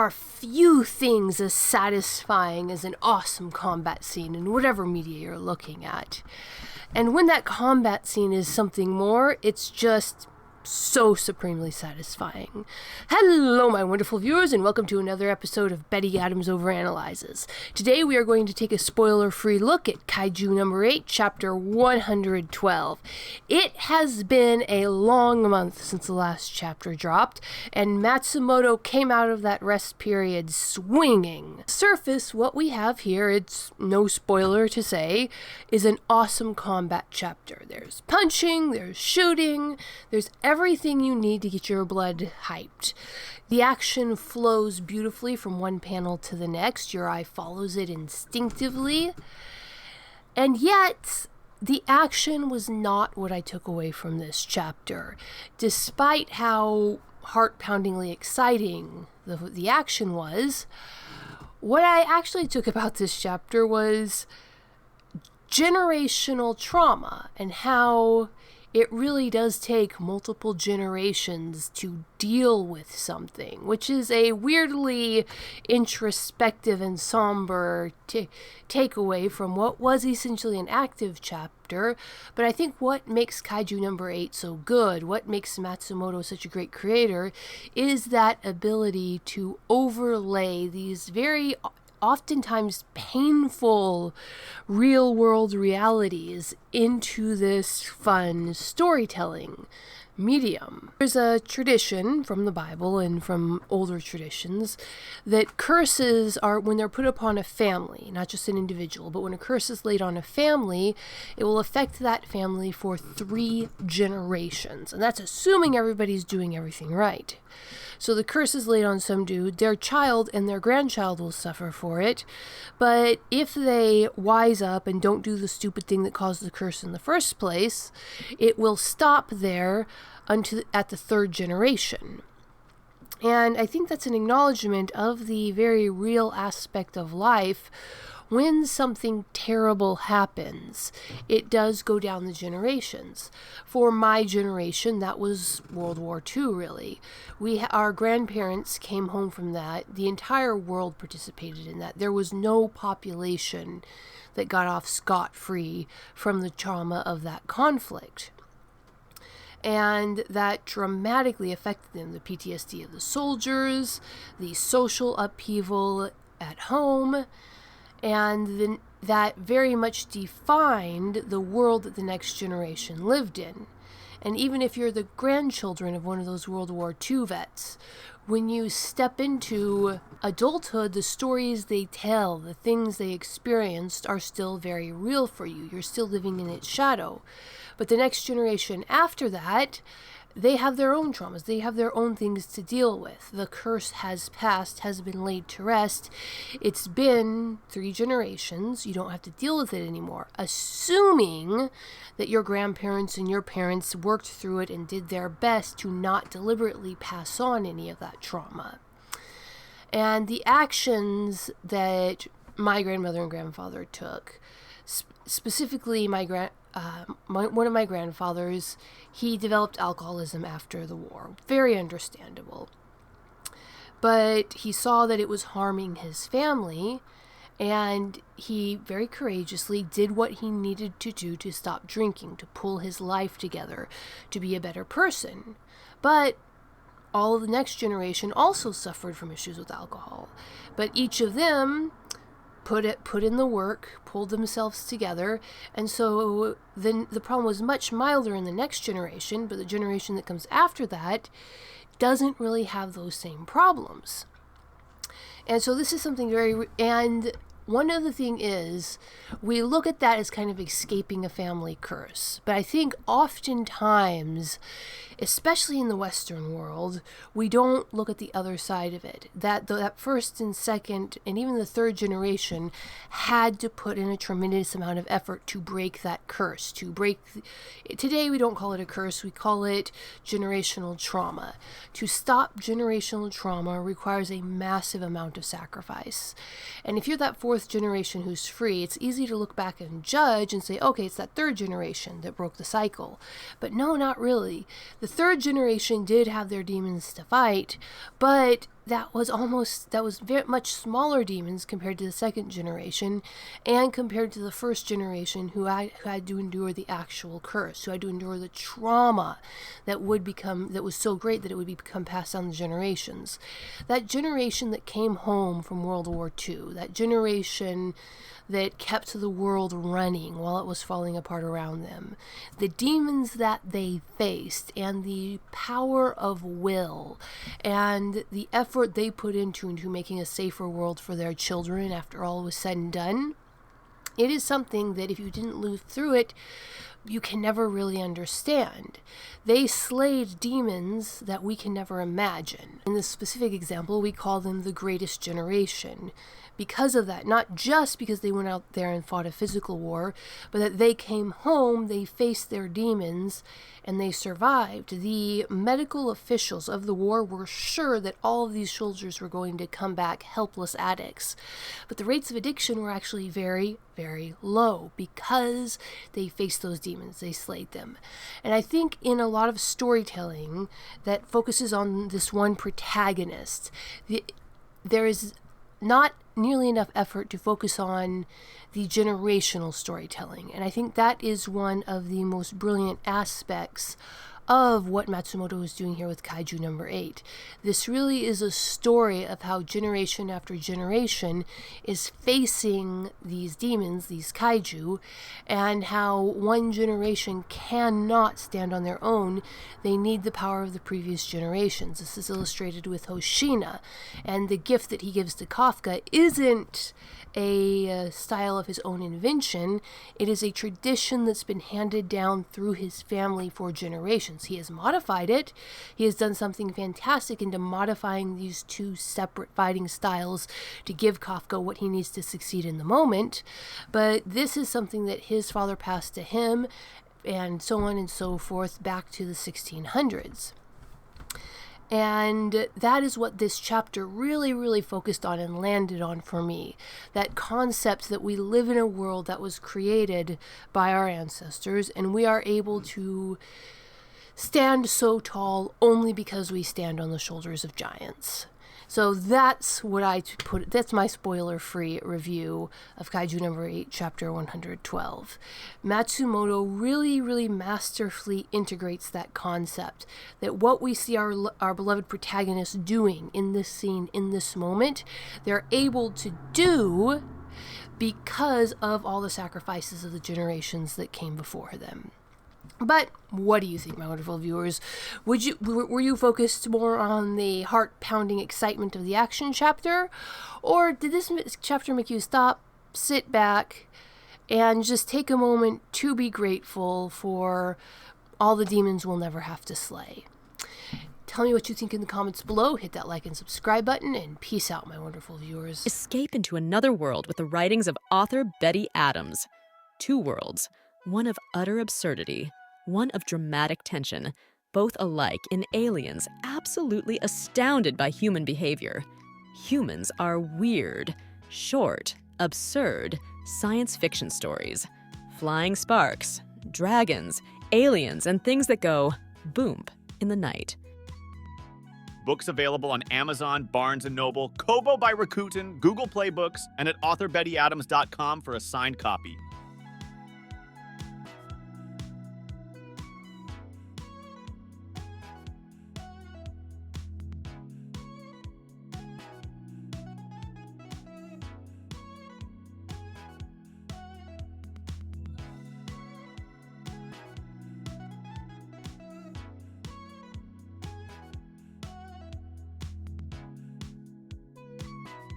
are few things as satisfying as an awesome combat scene in whatever media you're looking at. And when that combat scene is something more, it's just so supremely satisfying. Hello, my wonderful viewers, and welcome to another episode of Betty Adams Overanalyzes. Today we are going to take a spoiler-free look at Kaiju number 8, chapter 112. It has been a long month since the last chapter dropped, and Matsumoto came out of that rest period swinging. Surface, what we have here, it's no spoiler to say, is an awesome combat chapter. There's punching, there's shooting, there's everything you need to get your blood hyped. The action flows beautifully from one panel to the next. Your eye follows it instinctively. And yet, the action was not what I took away from this chapter. Despite how heart-poundingly exciting the action was, what I actually took about this chapter was generational trauma and how it really does take multiple generations to deal with something, which is a weirdly introspective and somber takeaway from what was essentially an active chapter. But I think what makes Kaiju number 8 so good, what makes Matsumoto such a great creator, is that ability to overlay these very oftentimes painful real-world realities into this fun storytelling medium. There's a tradition from the Bible and from older traditions that curses are, when they're put upon a family, not just an individual, but when a curse is laid on a family, it will affect that family for 3 generations. And that's assuming everybody's doing everything right. So the curse is laid on some dude, their child and their grandchild will suffer for it, but if they wise up and don't do the stupid thing that caused the curse in the first place, it will stop there at the 3rd generation. And I think that's an acknowledgement of the very real aspect of life. When something terrible happens, it does go down the generations. For my generation, that was World War II, really. Our grandparents came home from that. The entire world participated in that. There was no population that got off scot-free from the trauma of that conflict. And that dramatically affected them. The PTSD of the soldiers, the social upheaval at home, and then that very much defined the world that the next generation lived in. And even if you're the grandchildren of one of those World War II vets, when you step into adulthood, the stories they tell, the things they experienced are still very real for you. You're still living in its shadow. But the next generation after that, they have their own traumas. They have their own things to deal with. The curse has passed, has been laid to rest. It's been 3 generations. You don't have to deal with it anymore. Assuming that your grandparents and your parents worked through it and did their best to not deliberately pass on any of that trauma. And the actions that my grandmother and grandfather took, specifically one of my grandfathers, he developed alcoholism after the war. Very understandable. But he saw that it was harming his family, and he very courageously did what he needed to do to stop drinking, to pull his life together, to be a better person. But all of the next generation also suffered from issues with alcohol. But each of them put in the work, pulled themselves together, and so then the problem was much milder in the next generation, but the generation that comes after that doesn't really have those same problems. And so this is something and one other thing is, we look at that as kind of escaping a family curse. But I think oftentimes, especially in the Western world, we don't look at the other side of it. That first and second, and even the 3rd generation had to put in a tremendous amount of effort to break that curse. Today we don't call it a curse, we call it generational trauma. To stop generational trauma requires a massive amount of sacrifice. And if you're that 4th generation who's free, it's easy to look back and judge and say, okay, it's that 3rd generation that broke the cycle. But no, not really. The 3rd generation did have their demons to fight, but that was very much smaller demons compared to the second generation, and compared to the first generation who had to endure the actual curse, who had to endure the trauma that was so great that it would become passed down the generations. That generation that came home from World War II, that generation that kept the world running while it was falling apart around them, the demons that they faced, and the power of will, and the effort they put into making a safer world for their children after all was said and done, it is something that if you didn't live through it, you can never really understand. They slayed demons that we can never imagine. In this specific example, we call them the greatest generation. Because of that, not just because they went out there and fought a physical war, but that they came home, they faced their demons, and they survived. The medical officials of the war were sure that all of these soldiers were going to come back helpless addicts. But the rates of addiction were actually very, very low because they faced those demons, they slayed them. And I think in a lot of storytelling that focuses on this one protagonist, there is not nearly enough effort to focus on the generational storytelling. And I think that is one of the most brilliant aspects of what Matsumoto is doing here with Kaiju number 8. This really is a story of how generation after generation is facing these demons, these kaiju, and how one generation cannot stand on their own. They need the power of the previous generations. This is illustrated with Hoshina, and the gift that he gives to Kafka isn't a style of his own invention. It is a tradition that's been handed down through his family for generations. He has modified it. He has done something fantastic into modifying these two separate fighting styles to give Kafka what he needs to succeed in the moment. But this is something that his father passed to him, and so on and so forth, back to the 1600s. And that is what this chapter really, really focused on and landed on for me. That concept that we live in a world that was created by our ancestors, and we are able to stand so tall only because we stand on the shoulders of giants. So that's what that's my spoiler-free review of Kaiju number 8, chapter 112. Matsumoto really, really masterfully integrates that concept, that what we see our beloved protagonists doing in this scene, in this moment, they're able to do because of all the sacrifices of the generations that came before them. But what do you think, my wonderful viewers? Were you focused more on the heart-pounding excitement of the action chapter? Or did this chapter make you stop, sit back, and just take a moment to be grateful for all the demons we'll never have to slay? Tell me what you think in the comments below. Hit that like and subscribe button, and peace out, my wonderful viewers. Escape into another world with the writings of author Betty Adams. Two worlds, one of utter absurdity, one of dramatic tension, both alike in aliens absolutely astounded by human behavior. Humans are weird, short, absurd science fiction stories. Flying sparks, dragons, aliens, and things that go boom in the night. Books available on Amazon, Barnes & Noble, Kobo by Rakuten, Google Play Books, and at authorBettyAdams.com for a signed copy.